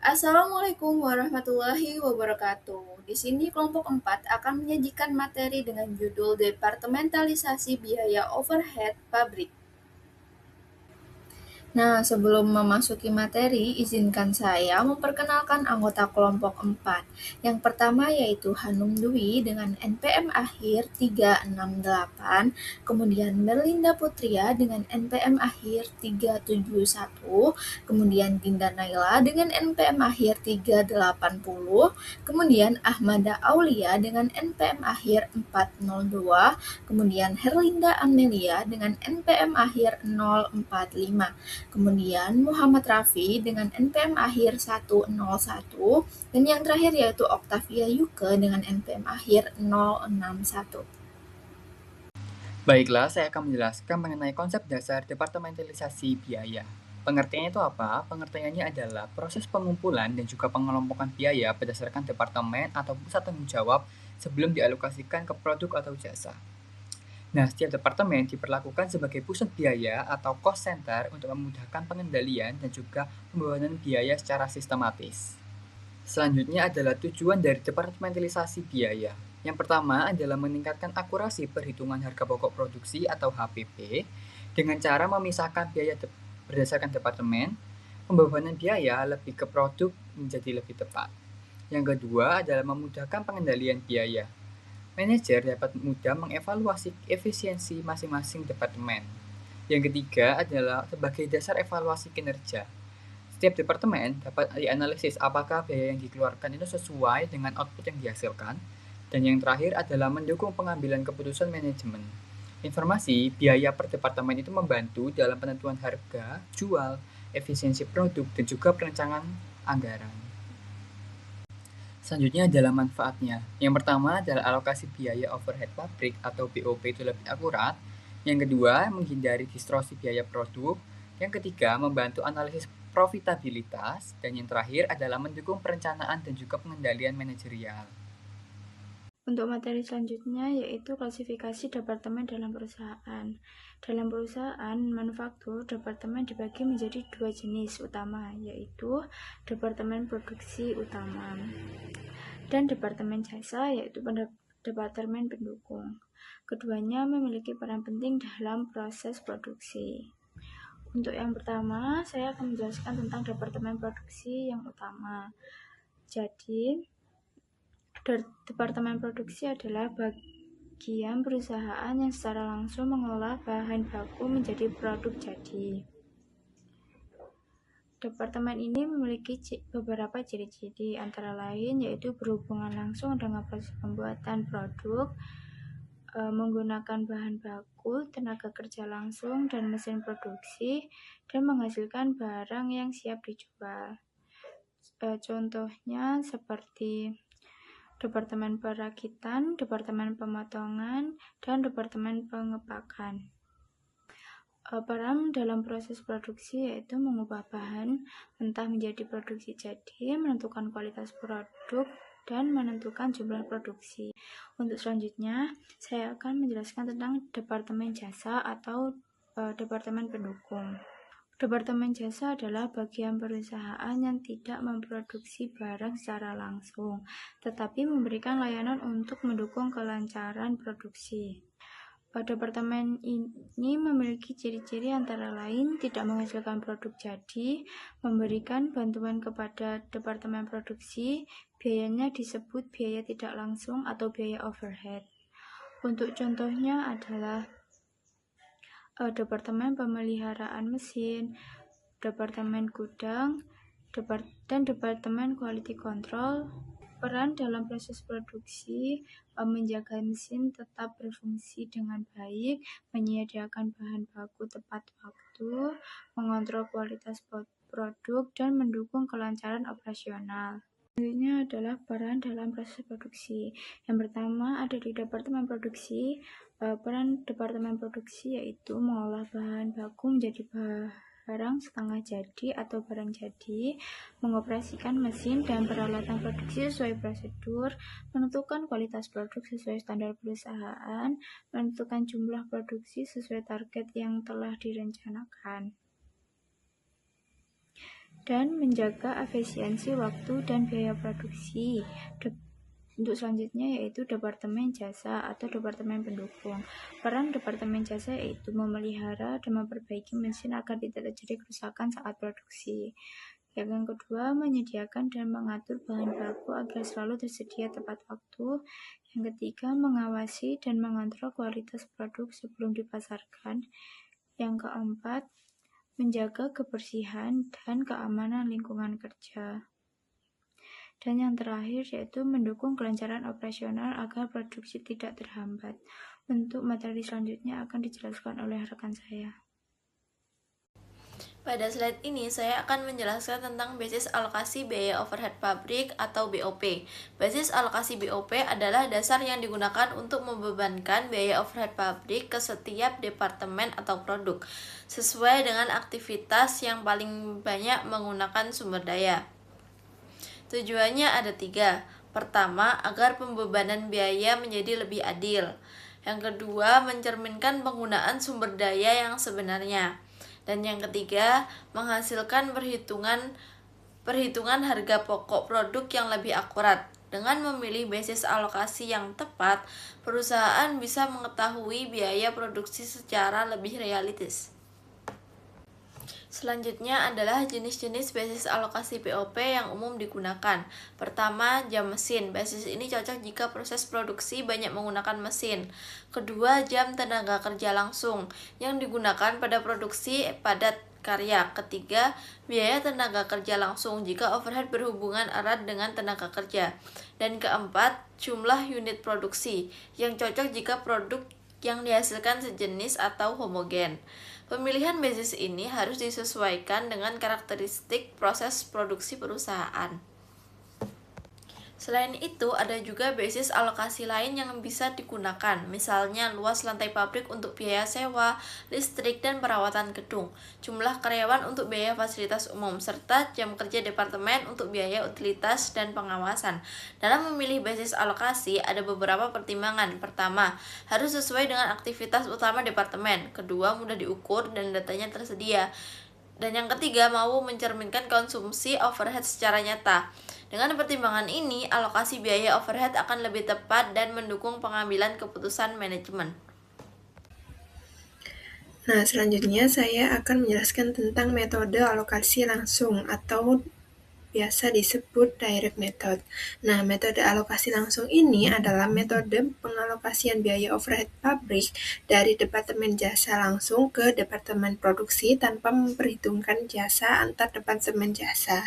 Assalamualaikum warahmatullahi wabarakatuh. Di sini kelompok 4 akan menyajikan materi dengan judul Departementalisasi Biaya Overhead Pabrik. Nah, sebelum memasuki materi, izinkan saya memperkenalkan anggota kelompok 4. Yang pertama yaitu Hanum Dwi dengan NPM akhir 368, kemudian Merlinda Putria dengan NPM akhir 371, kemudian Dinda Naila dengan NPM akhir 380, kemudian Ahmada Aulia dengan NPM akhir 402, kemudian Herlinda Amelia dengan NPM akhir 045. Kemudian Muhammad Rafi dengan NPM akhir 101, dan yang terakhir yaitu Octavia Yuke dengan NPM akhir 061. Baiklah, saya akan menjelaskan mengenai konsep dasar departementalisasi biaya. Pengertiannya itu apa? Pengertiannya adalah proses pengumpulan dan juga pengelompokan biaya berdasarkan departemen atau pusat tanggung jawab sebelum dialokasikan ke produk atau jasa. Nah, setiap departemen diperlakukan sebagai pusat biaya atau cost center untuk memudahkan pengendalian dan juga pembayaran biaya secara sistematis. Selanjutnya adalah tujuan dari departementalisasi biaya. Yang pertama adalah meningkatkan akurasi perhitungan harga pokok produksi atau HPP dengan cara memisahkan biaya berdasarkan departemen, pembebanan biaya lebih ke produk menjadi lebih tepat. Yang kedua adalah memudahkan pengendalian biaya. Manajer dapat mudah mengevaluasi efisiensi masing-masing departemen. Yang ketiga adalah sebagai dasar evaluasi kinerja. Setiap departemen dapat dianalisis apakah biaya yang dikeluarkan itu sesuai dengan output yang dihasilkan. Dan yang terakhir adalah mendukung pengambilan keputusan manajemen. Informasi biaya per departemen itu membantu dalam penentuan harga, jual, efisiensi produk, dan juga perencanaan anggaran. Selanjutnya adalah manfaatnya. Yang pertama adalah alokasi biaya overhead pabrik atau BOP itu lebih akurat. Yang kedua, menghindari distorsi biaya produk. Yang ketiga, membantu analisis profitabilitas. Dan yang terakhir adalah mendukung perencanaan dan juga pengendalian manajerial. Untuk materi selanjutnya yaitu klasifikasi departemen dalam perusahaan. Dalam perusahaan manufaktur, departemen dibagi menjadi dua jenis utama, yaitu departemen produksi utama dan departemen jasa, yaitu departemen pendukung. Keduanya memiliki peran penting dalam proses produksi. Untuk yang pertama, saya akan menjelaskan tentang departemen produksi yang utama. Jadi, Departemen produksi adalah bagian perusahaan yang secara langsung mengolah bahan baku menjadi produk jadi. Departemen ini memiliki beberapa ciri-ciri, antara lain yaitu berhubungan langsung dengan proses pembuatan produk, menggunakan bahan baku, tenaga kerja langsung, dan mesin produksi, dan menghasilkan barang yang siap dijual. Contohnya seperti Departemen Perakitan, Departemen Pemotongan, dan Departemen Pengepakan. Peran dalam proses produksi yaitu mengubah bahan mentah menjadi produksi jadi, menentukan kualitas produk, dan menentukan jumlah produksi. Untuk selanjutnya, saya akan menjelaskan tentang Departemen Jasa atau Departemen Pendukung. Departemen jasa adalah bagian perusahaan yang tidak memproduksi barang secara langsung, tetapi memberikan layanan untuk mendukung kelancaran produksi. Departemen ini memiliki ciri-ciri antara lain tidak menghasilkan produk jadi, memberikan bantuan kepada departemen produksi, biayanya disebut biaya tidak langsung atau biaya overhead. Untuk contohnya adalah Departemen Pemeliharaan Mesin, Departemen Gudang, dan Departemen Quality Control. Peran dalam proses produksi menjaga mesin tetap berfungsi dengan baik, menyediakan bahan baku tepat waktu, mengontrol kualitas produk, dan mendukung kelancaran operasional. Selanjutnya adalah peran dalam proses produksi. Yang pertama ada di Departemen Produksi. Peran Departemen Produksi yaitu mengolah bahan baku menjadi barang setengah jadi atau barang jadi, mengoperasikan mesin dan peralatan produksi sesuai prosedur, menentukan kualitas produk sesuai standar perusahaan, menentukan jumlah produksi sesuai target yang telah direncanakan. dan menjaga efisiensi waktu dan biaya produksi. Untuk selanjutnya yaitu Departemen Jasa atau Departemen Pendukung. Peran Departemen Jasa yaitu memelihara dan memperbaiki mesin agar tidak terjadi kerusakan saat produksi. Yang kedua, menyediakan dan mengatur bahan baku agar selalu tersedia tepat waktu. Yang ketiga, mengawasi dan mengontrol kualitas produk sebelum dipasarkan. Yang keempat, menjaga kebersihan dan keamanan lingkungan kerja. Dan yang terakhir yaitu mendukung kelancaran operasional agar produksi tidak terhambat. Untuk materi selanjutnya akan dijelaskan oleh rekan saya. Pada slide ini, saya akan menjelaskan tentang basis alokasi biaya overhead pabrik atau BOP. Basis alokasi BOP adalah dasar yang digunakan untuk membebankan biaya overhead pabrik ke setiap departemen atau produk, sesuai dengan aktivitas yang paling banyak menggunakan sumber daya. Tujuannya ada 3. Pertama, agar pembebanan biaya menjadi lebih adil. Yang kedua, mencerminkan penggunaan sumber daya yang sebenarnya. Dan yang ketiga, menghasilkan perhitungan harga pokok produk yang lebih akurat. Dengan memilih basis alokasi yang tepat, perusahaan bisa mengetahui biaya produksi secara lebih realistis. Selanjutnya adalah jenis-jenis basis alokasi BOP yang umum digunakan. Pertama, jam mesin. Basis ini cocok jika proses produksi banyak menggunakan mesin. Kedua, jam tenaga kerja langsung yang digunakan pada produksi padat karya. Ketiga, biaya tenaga kerja langsung jika overhead berhubungan erat dengan tenaga kerja. Dan keempat, jumlah unit produksi yang cocok jika produk yang dihasilkan sejenis atau homogen. Pemilihan basis ini harus disesuaikan dengan karakteristik proses produksi perusahaan. Selain itu, ada juga basis alokasi lain yang bisa digunakan, misalnya luas lantai pabrik untuk biaya sewa, listrik, dan perawatan gedung, jumlah karyawan untuk biaya fasilitas umum, serta jam kerja departemen untuk biaya utilitas dan pengawasan. Dalam memilih basis alokasi, ada beberapa pertimbangan. Pertama, harus sesuai dengan aktivitas utama departemen. Kedua, mudah diukur dan datanya tersedia. Dan yang ketiga, mau mencerminkan konsumsi overhead secara nyata. Dengan pertimbangan ini, alokasi biaya overhead akan lebih tepat dan mendukung pengambilan keputusan manajemen. Nah, selanjutnya saya akan menjelaskan tentang metode alokasi langsung atau biasa disebut direct method. Nah, metode alokasi langsung ini adalah metode pengalokasian biaya overhead pabrik dari Departemen Jasa langsung ke Departemen Produksi tanpa memperhitungkan jasa antar Departemen Jasa.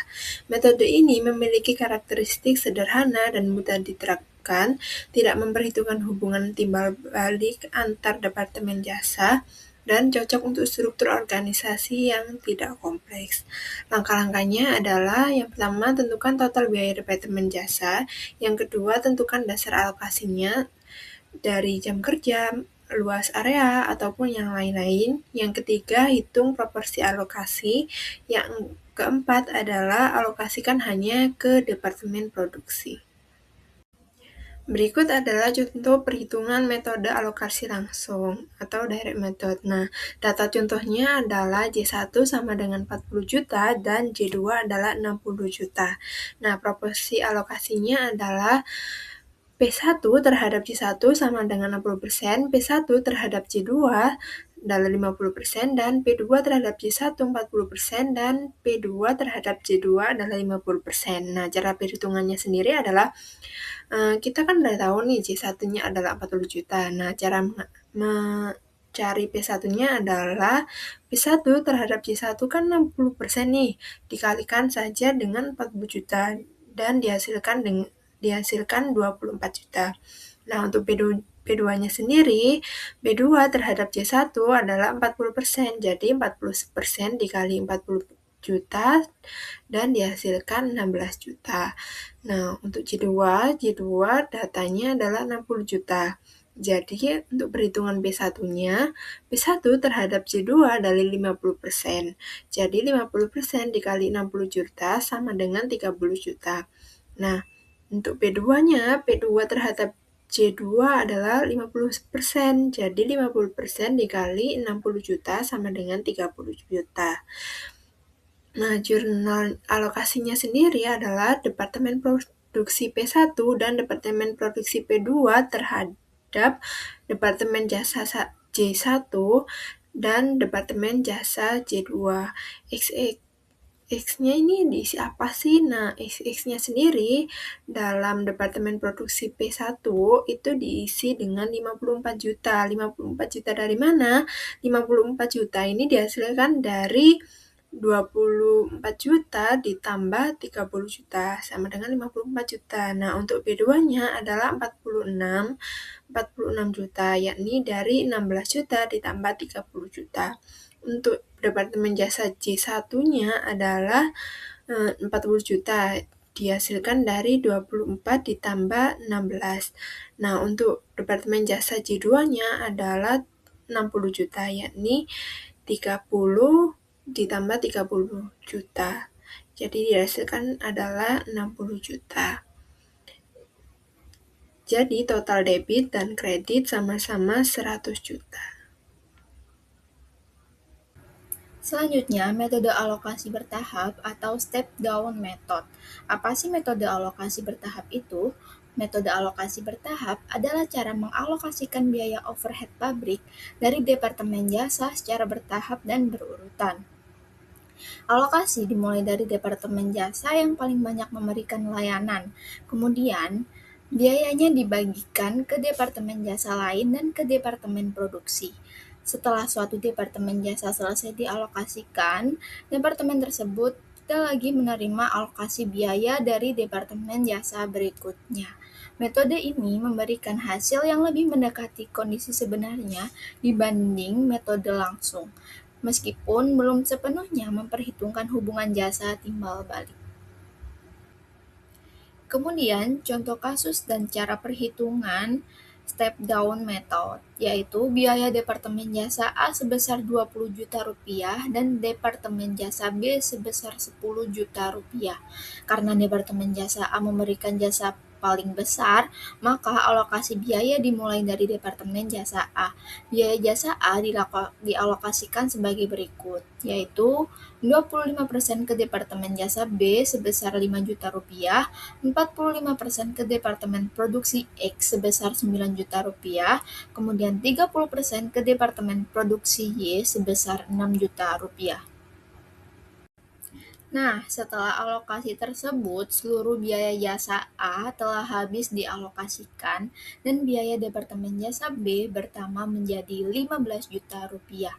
Metode ini memiliki karakteristik sederhana dan mudah diterapkan, tidak memperhitungkan hubungan timbal balik antar Departemen Jasa, dan cocok untuk struktur organisasi yang tidak kompleks. Langkah-langkahnya adalah yang pertama, tentukan total biaya Departemen Jasa. Yang kedua, tentukan dasar alokasinya dari jam kerja, luas area, ataupun yang lain-lain. Yang ketiga, hitung proporsi alokasi. Yang keempat adalah alokasikan hanya ke Departemen Produksi. Berikut adalah contoh perhitungan metode alokasi langsung atau direct method. Nah, data contohnya adalah J1 sama dengan 40 juta dan J2 adalah 60 juta. Nah, proporsi alokasinya adalah P1 terhadap J1 sama dengan 60%, P1 terhadap J2 adalah 50%, dan P2 terhadap J1 40%, dan P2 terhadap J2 adalah 50%. Nah, cara perhitungannya sendiri adalah kita kan udah tahu nih J1-nya adalah 40 juta. Nah, cara mencari P1-nya adalah P1 terhadap J1 kan 60% nih, dikalikan saja dengan 40 juta dan dihasilkan 24 juta. Nah, untuk P2-nya sendiri, P2 terhadap J1 adalah 40%, jadi 40% dikali 40 juta dan dihasilkan 16 juta. Nah, untuk J2 datanya adalah 60 juta. Jadi, untuk perhitungan P1-nya, P1 terhadap J2 adalah 50%. Jadi, 50% dikali 60 juta sama dengan 30 juta. Nah, untuk P2-nya, P2 terhadap J2 adalah 50%. Jadi, 50% dikali 60 juta sama dengan 30 juta. Nah, jurnal alokasinya sendiri adalah Departemen Produksi P1 dan Departemen Produksi P2 terhadap Departemen Jasa J1 dan Departemen Jasa J2. X-nya ini diisi apa sih? Nah, X-nya sendiri dalam Departemen Produksi P1 itu diisi dengan 54 juta. 54 juta dari mana? 54 juta ini dihasilkan dari 24 juta ditambah 30 juta sama dengan 54 juta. Nah, untuk B2-nya adalah 46 juta, yakni dari 16 juta ditambah 30 juta. Untuk Departemen Jasa J1-nya adalah 40 juta, dihasilkan dari 24 ditambah 16. Nah, untuk Departemen Jasa J2-nya adalah 60 juta, yakni 30 ditambah 30 juta. Jadi dihasilkan adalah 60 juta. Jadi total debit dan kredit sama-sama 100 juta. Selanjutnya, metode alokasi bertahap atau step down method. Apa sih metode alokasi bertahap itu? Metode alokasi bertahap adalah cara mengalokasikan biaya overhead pabrik dari departemen jasa secara bertahap dan berurutan. Alokasi dimulai dari departemen jasa yang paling banyak memberikan layanan. Kemudian, biayanya dibagikan ke departemen jasa lain dan ke departemen produksi. Setelah suatu departemen jasa selesai dialokasikan, departemen tersebut tidak lagi menerima alokasi biaya dari departemen jasa berikutnya. Metode ini memberikan hasil yang lebih mendekati kondisi sebenarnya dibanding metode langsung, meskipun belum sepenuhnya memperhitungkan hubungan jasa timbal balik. Kemudian, contoh kasus dan cara perhitungan step down method, yaitu biaya departemen jasa A sebesar 20 juta rupiah dan departemen jasa B sebesar 10 juta rupiah. Karena departemen jasa A memberikan jasa paling besar, maka alokasi biaya dimulai dari departemen jasa A. Biaya jasa A dialokasikan sebagai berikut, yaitu 25% ke departemen jasa B sebesar 5 juta rupiah, 45% ke departemen produksi X sebesar 9 juta rupiah, kemudian 30% ke departemen produksi Y sebesar 6 juta rupiah. Nah, setelah alokasi tersebut, seluruh biaya jasa A telah habis dialokasikan dan biaya departemen jasa B bertambah menjadi 15 juta rupiah.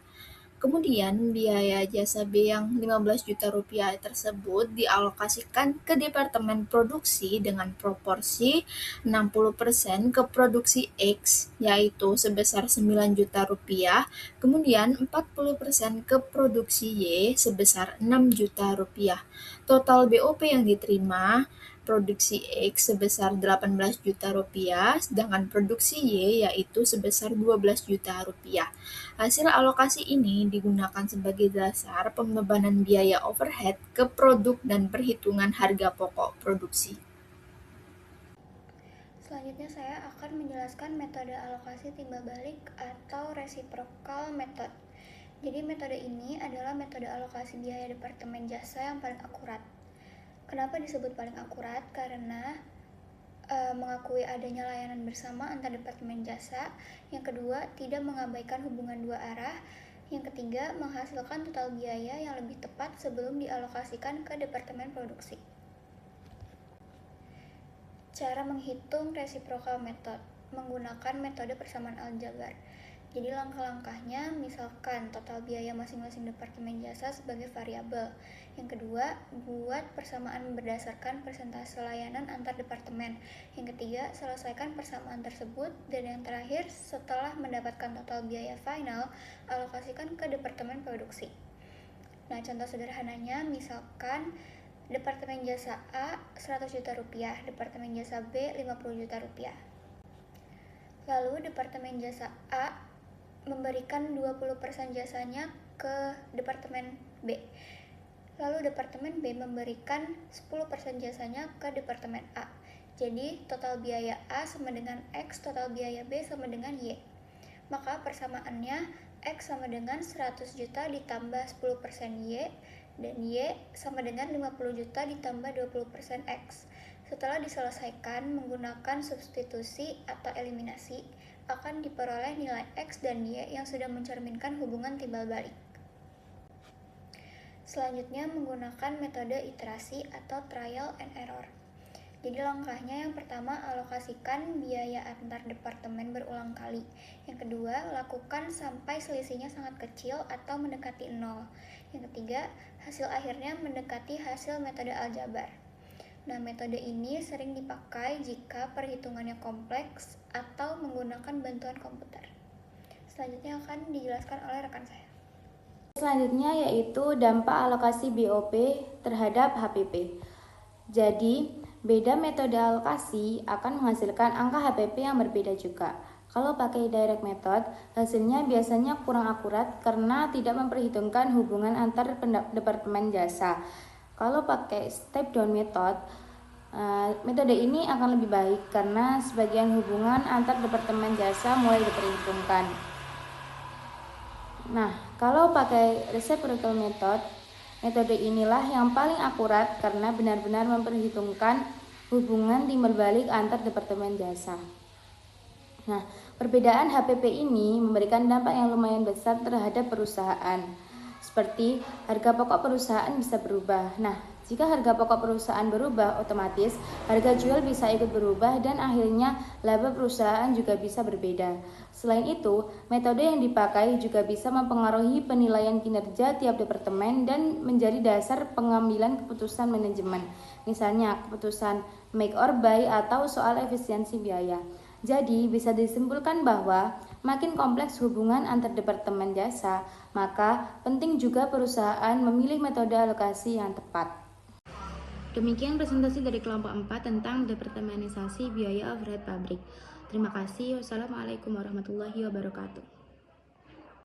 Kemudian, biaya jasa B yang 15 juta rupiah tersebut dialokasikan ke departemen produksi dengan proporsi 60% ke produksi X, yaitu sebesar 9 juta rupiah, kemudian 40% ke produksi Y sebesar 6 juta rupiah. Total BOP yang diterima produksi X sebesar 18 juta rupiah, sedangkan produksi Y yaitu sebesar 12 juta rupiah. Hasil alokasi ini digunakan sebagai dasar pembebanan biaya overhead ke produk dan perhitungan harga pokok produksi. Selanjutnya saya akan menjelaskan metode alokasi timbal balik atau reciprocal method. Jadi metode ini adalah metode alokasi biaya departemen jasa yang paling akurat. Kenapa disebut paling akurat? Karena mengakui adanya layanan bersama antar departemen jasa. Yang kedua, tidak mengabaikan hubungan dua arah. Yang ketiga, menghasilkan total biaya yang lebih tepat sebelum dialokasikan ke departemen produksi. Cara menghitung reciprocal method menggunakan metode persamaan aljabar. Jadi langkah-langkahnya, misalkan total biaya masing-masing departemen jasa sebagai variabel. Yang kedua, buat persamaan berdasarkan persentase layanan antar departemen. Yang ketiga, selesaikan persamaan tersebut. Dan yang terakhir, setelah mendapatkan total biaya final, alokasikan ke departemen produksi. Nah, contoh sederhananya, misalkan departemen jasa A 100 juta rupiah, departemen jasa B 50 juta rupiah. Lalu departemen jasa A memberikan 20% jasanya ke departemen B. Lalu departemen B memberikan 10% jasanya ke departemen A. Jadi total biaya A sama dengan X, total biaya B sama dengan Y. Maka persamaannya X sama dengan 100 juta ditambah 10% Y dan Y sama dengan 50 juta ditambah 20% X. Setelah diselesaikan menggunakan substitusi atau eliminasi, akan diperoleh nilai X dan Y yang sudah mencerminkan hubungan timbal balik. Selanjutnya menggunakan metode iterasi atau trial and error. Jadi langkahnya yang pertama, alokasikan biaya antar departemen berulang kali. Yang kedua, lakukan sampai selisihnya sangat kecil atau mendekati 0. Yang ketiga, hasil akhirnya mendekati hasil metode aljabar. Nah, metode ini sering dipakai jika perhitungannya kompleks atau menggunakan bantuan komputer. Selanjutnya akan dijelaskan oleh rekan saya. Selanjutnya yaitu dampak alokasi BOP terhadap HPP. Jadi, beda metode alokasi akan menghasilkan angka HPP yang berbeda juga. Kalau pakai direct method, hasilnya biasanya kurang akurat karena tidak memperhitungkan hubungan antar departemen jasa. Kalau pakai step down method, metode ini akan lebih baik karena sebagian hubungan antar departemen jasa mulai diperhitungkan. Nah, kalau pakai reciprocal method, metode inilah yang paling akurat karena benar-benar memperhitungkan hubungan timbal balik antar departemen jasa. Nah, perbedaan HPP ini memberikan dampak yang lumayan besar terhadap perusahaan. Seperti harga pokok perusahaan bisa berubah. Nah, jika harga pokok perusahaan berubah, otomatis harga jual bisa ikut berubah dan akhirnya laba perusahaan juga bisa berbeda. Selain itu, metode yang dipakai juga bisa mempengaruhi penilaian kinerja tiap departemen dan menjadi dasar pengambilan keputusan manajemen. Misalnya, keputusan make or buy atau soal efisiensi biaya. Jadi, bisa disimpulkan bahwa makin kompleks hubungan antar departemen jasa, maka penting juga perusahaan memilih metode alokasi yang tepat. Demikian presentasi dari kelompok 4 tentang departemenisasi biaya overhead pabrik. Terima kasih. Wassalamualaikum warahmatullahi wabarakatuh.